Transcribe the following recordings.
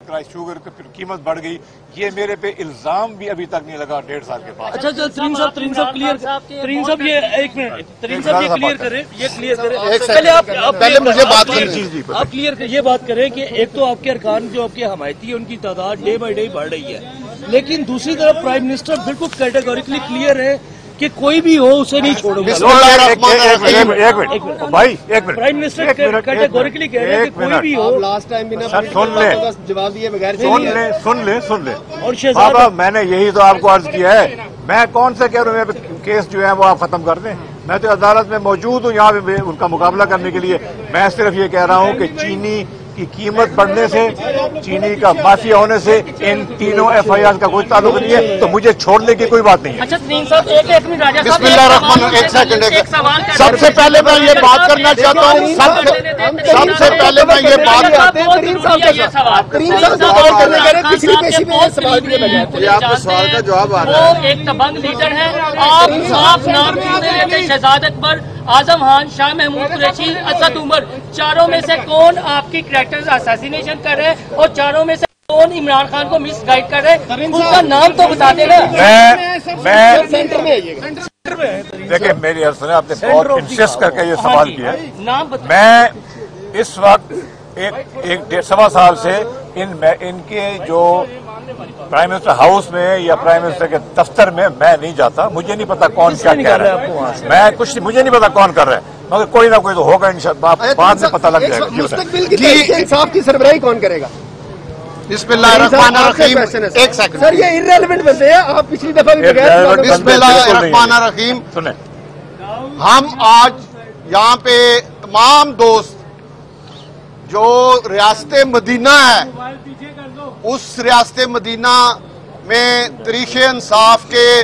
Sugar की कीमत बढ़ गई, ये मेरे पे इल्जाम भी अभी तक नहीं लगा 1.5 साल के बाद। अच्छा तरीन साहब क्लियर, तरीन साहब ये एक मिनट, तरीन साहब ये क्लियर करें, पहले आप पहले मुझे बात करें, आप क्लियर ये बात करें कि एक तो आपके अरकान जो आपके हमायती है उनकी तादाद डे बाई डे बढ़ रही है, लेकिन दूसरी तरफ प्राइम मिनिस्टर बिल्कुल कैटेगोरिकली क्लियर है कि कोई भी हो उसे नहीं छोड़ूंगा। एक मिनट भाई, एक मिनट, प्राइम मिनिस्टर कैटेगोरिकली कह रहे हैं कि कोई भी हो। लास्ट टाइम भी सुन ले, जवाब दिए बगैर सुन ले। और बाबा मैंने यही तो आपको अर्ज किया है, मैं कौन सा कह रहा हूँ केस जो है वो आप खत्म कर दें। मैं तो अदालत में मौजूद हूँ यहाँ पे उनका मुकाबला करने के लिए। मैं सिर्फ ये कह रहा हूँ कि चीनी की कीमत बढ़ने से, चीनी का माफिया होने से इन तीनों FIR का कोई ताल्लुक नहीं है, तो मुझे छोड़ने की कोई बात नहीं है। अच्छा तरीन साहब एक मिनट राजा साहब, बिस्मिल्लाहिर्रहमानिर्रहीम, एक सेकंड, सबसे पहले मैं ये बात करना चाहता हूँ, सबसे पहले मैं ये बात आपके सवाल का जवाब आ रहा है। एक दबंग लीडर है, आप नाम शहजाद अकबर, आजम खान, शाह महमूद कुरैशी, असद उमर, चारों में से कौन आपकी कैरेक्टर असैसिनेशन कर रहे हैं और चारों में से कौन इमरान खान को मिस गाइड कर रहे हैं? उनका नाम तो बता देना। मैं सेंटर में देखिए, मेरी अर्ज सुने, आपने बहुत इंसिस्ट करके ये सवाल किया। मैं इस वक्त एक 1.25 साल से इनके जो प्राइम मिनिस्टर हाउस में या प्राइम मिनिस्टर के दफ्तर में मैं नहीं जाता। मुझे नहीं पता कौन क्या कह रहा है, मैं कुछ मुझे नहीं पता कौन कर रहा है, मगर कोई ना कोई तो होगा इंशाअल्लाह, बाद में पता लग जाएगा। मुस्तकबिल की इंसाफ की सरबराही कौन करेगा? बिस्मिल्लाहिर्रहमानिर्रहीम, एक सेकंड सर, ये इर्रेलेवेंट बंदे हैं, आप पिछली दफा भी बिस्मिल्लाहिर्रहमानिर्रहीम सुने। हम आज यहाँ पे तमाम दोस्त जो रियासत मदीना है, उस रियासत मदीना में तरीक़े इंसाफ के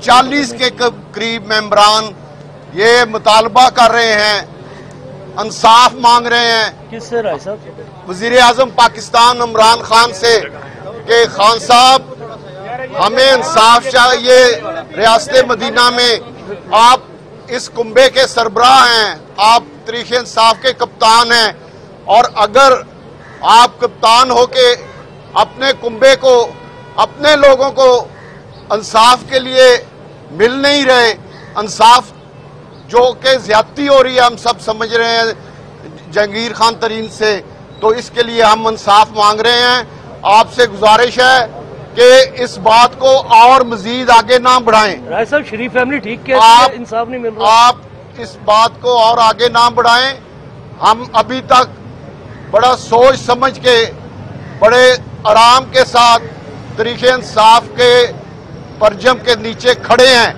40 के करीब मेंबरान ये मुतालबा कर रहे हैं, इंसाफ मांग रहे हैं। किससे राय साहब? वज़ीर आज़म पाकिस्तान इमरान खान से कि खान साहब हमें इंसाफ चाहिए। रियासत मदीना में आप इस कुंबे के सरबराह हैं, आप तरीक़े इंसाफ के कप्तान हैं, और अगर आप कप्तान होके अपने कुंबे को, अपने लोगों को इंसाफ के लिए मिल नहीं रहे, इंसाफ जो कि ज्यादती हो रही है, हम सब समझ रहे हैं जहांगीर खान तरीन से, तो इसके लिए हम इंसाफ मांग रहे हैं। आपसे गुजारिश है कि इस बात को और मजीद आगे ना बढ़ाएं। राय साहब, शरीफ फैमिली ठीक कहती है, इंसाफ नहीं मिल रहा। आप इस बात को और आगे ना बढ़ाएं। हम अभी तक बड़ा सोच समझ के, बड़े आराम के साथ तरीक़े इंसाफ के परजम के नीचे खड़े हैं,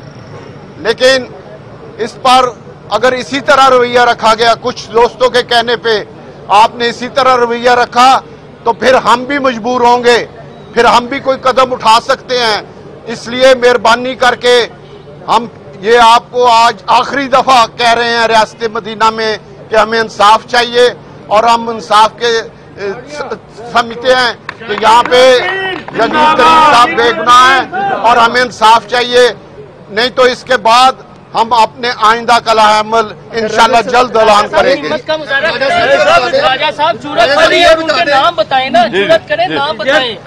लेकिन इस पर अगर इसी तरह रवैया रखा गया, कुछ दोस्तों के कहने पे आपने इसी तरह रवैया रखा, तो फिर हम भी मजबूर होंगे, फिर हम भी कोई कदम उठा सकते हैं। इसलिए मेहरबानी करके हम ये आपको आज आखिरी दफा कह रहे हैं रियासत मदीना में कि हमें इंसाफ चाहिए, और हम इंसाफ के समझते हैं कि यहाँ पे जहांगीर तरीन साहब बेगुनाह हैं और हमें इंसाफ चाहिए। नहीं तो इसके बाद हम अपने आइंदा का अमल इंशाल्लाह जल्द ऐलान करेंगे। राजा साहब जरूरत पड़ी है, उनके नाम बताएं ना, जरूरत करें नाम बताएं।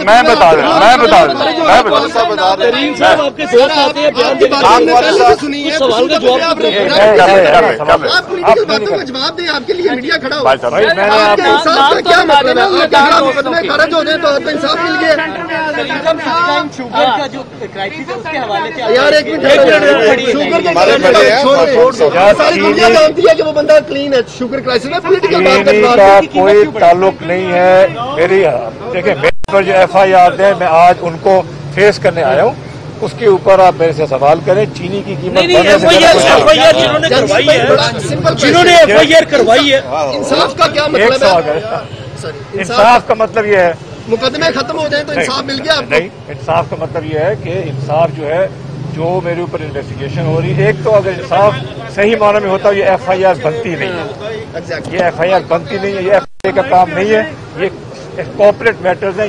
मैं बता रहा सवाल का जवाब जवाब दें, आपके लिए मीडिया खड़ा हो। क्या मतलब है? खर्च हो जाए तो इंसाफ मिल गया। शुगर का जो क्राइसिस है उसके हवाले से यार एक मिनट, शुगर के सारी दुनिया जानती है कि वो बंदा क्लीन है। शुगर क्राइसिस में पॉलिटिकल बात का कोई ताल्लुक नहीं है। मेरी देखिए, मेरे पर जो FIR है, मैं आज उनको फेस करने आया हूँ, उसके ऊपर आप मेरे से सवाल करें। चीनी की कीमत जिन्होंने FIR करवाई है, इंसाफ का क्या मतलब है? इंसाफ का मतलब ये है मुकदमे खत्म हो जाए तो इंसाफ मिल गया आपको? नहीं, इंसाफ का मतलब ये है कि इंसाफ जो है, जो मेरे ऊपर इन्वेस्टिगेशन हो रही है, एक तो अगर इंसाफ सही मायने में होता है, ये FIR बनती नहीं है। ये FIR बनती नहीं है, ये FIR का काम नहीं है, ये कॉर्पोरेट मैटर्स हैं।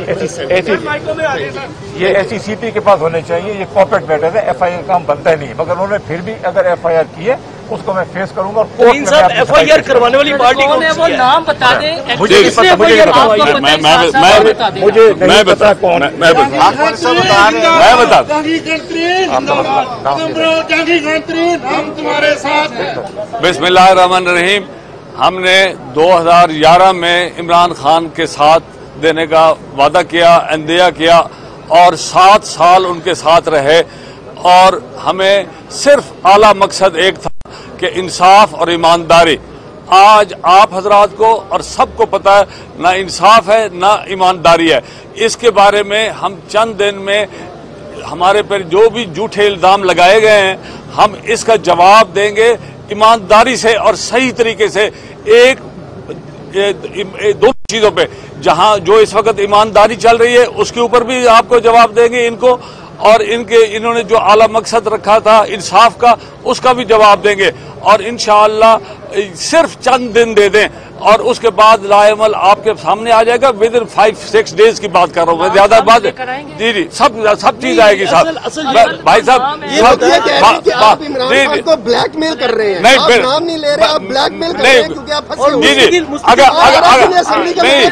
ये SECP के पास होने चाहिए, ये कॉर्पोरेट मैटर्स है, FIR का काम बनता ही नहीं है। मगर उन्होंने फिर भी अगर FIR की है उसको मैं फेस करूंगा। और कोर्ट में मैं अपनी FIR करवाने वाली पार्टी कौन है वो नाम बता दें। मुझे नहीं पता, मुझे नहीं पता। मुझे नहीं पता कौन है। मैं बता बिस्मिल्लाहिर्रहमानिर्रहीम। हमने 2011 में इमरान खान के साथ देने का वादा किया, अंदिया किया और 7 साल उनके साथ रहे और हमें सिर्फ आला मकसद एक था कि इंसाफ और ईमानदारी। आज आप हजरात को और सबको पता है ना इंसाफ है ना ईमानदारी है। इसके बारे में हम चंद दिन में हमारे पर जो भी झूठे इल्जाम लगाए गए हैं हम इसका जवाब देंगे ईमानदारी से और सही तरीके से। दो चीजों पे जहां जो इस वक्त ईमानदारी चल रही है उसके ऊपर भी आपको जवाब देंगे इनको, और इन्होंने जो आला मकसद रखा था इंसाफ का उसका भी जवाब देंगे। और इंशाअल्लाह सिर्फ चंद दिन दे दें और उसके बाद लाएमल आपके सामने आ जाएगा। विद इन 5-6 डेज की बात कर रहा हूँ मैं, ज्यादा बात। जी सब चीज आएगी साहब। भाई साहब को ब्लैकमेल कर रहे हैं, नहीं, आप नाम नहीं ले रहे, आप ब्लैकदल कर रहे हैं क्योंकि आप फंसे हुए जी हैं। जी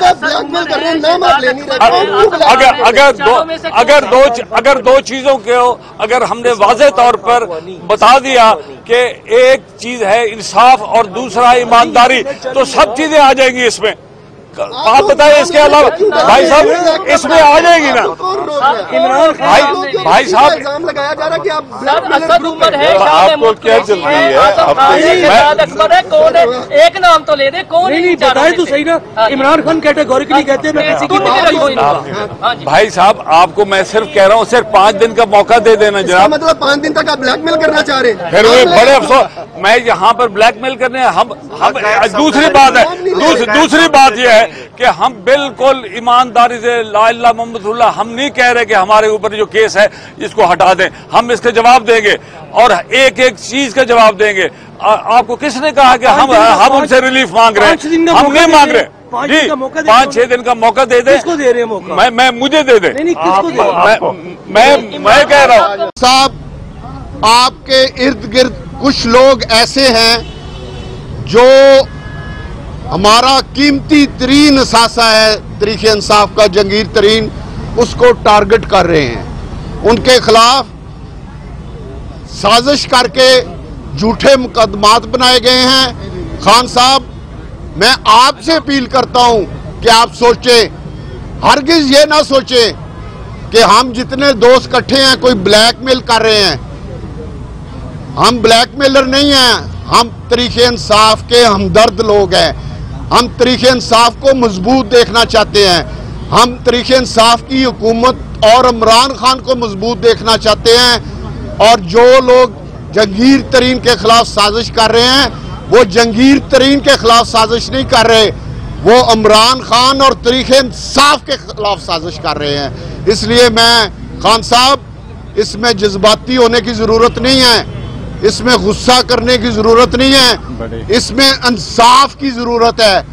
ब्लैकमेल कर रहे हैं, नाम आप ले नहीं रहे। अगर दो चीजों को अगर हमने वाज़ेह तौर पर बता दिया कि एक चीज है इंसाफ और दूसरा ईमानदारी तो सब चीजें आ जाएंगी इसमें। आप बताइए इसके अलावा भाई साहब इसमें आ जाएगी ना। इमरान भाई साहब इल्जाम लगाया जा रहा है कि आप असद उमर है, आपको क्या जल्दी है? शहजाद अकबर है, कौन है? एक नाम तो ले दे, कौन है? नहीं बताए तो सही ना। इमरान खान कैटेगोरिकली कहते हैं मैं किसी की बात नहीं सुनूंगा। भाई साहब आपको मैं सिर्फ कह रहा हूँ सिर्फ 5 दिन का मौका दे देना जनाब। मतलब 5 दिन तक आप ब्लैकमेल करना चाह रहे हैं। फिर वे बड़े अफसोस मैं यहाँ पर ब्लैकमेल करने हम दूसरी बात है दूसरी बात यह है कि हम बिल्कुल ईमानदारी से ला इलाहा मुहम्मदुल्लाह हम नहीं कह रहे कि हमारे ऊपर जो केस है इसको हटा दें। हम इसके जवाब देंगे और एक एक चीज का जवाब देंगे। आपको किसने कहा कि हम उनसे रिलीफ मांग रहे हैं? हम नहीं मांग रहे जी। 5-6 दिन का मौका दे दें। किसको दे रहे हैं मौका? मैं मुझे दे दें। नहीं किसको दे रहे हैं? मैं कह रहा हूँ साहब आपके इर्द गिर्द कुछ लोग ऐसे हैं जो हमारा कीमती तरीन असासा है तरीके इंसाफ का, जंगीर तरीन, उसको टारगेट कर रहे हैं। उनके खिलाफ साजिश करके झूठे मुकदमात बनाए गए हैं। खान साहब मैं आपसे अपील करता हूं कि आप सोचें, हरगिज ये ना सोचें कि हम जितने दोस्त इकट्ठे हैं कोई ब्लैकमेल कर रहे हैं। हम ब्लैकमेलर नहीं हैं, हम तरीके इंसाफ के हमदर्द लोग हैं। हम तरीके इंसाफ को मजबूत देखना चाहते हैं। हम तरीके इंसाफ की हुकूमत और इमरान खान को मजबूत देखना चाहते हैं। और जो लोग जंगीर तरीन के खिलाफ साजिश कर रहे हैं वो जंगीर तरीन के खिलाफ साजिश नहीं कर रहे, वो इमरान खान और तरीके इंसाफ के खिलाफ साजिश कर रहे हैं। इसलिए मैं खान साहब इसमें जज्बाती होने की जरूरत नहीं है, इसमें गुस्सा करने की जरूरत नहीं है, इसमें इंसाफ की जरूरत है।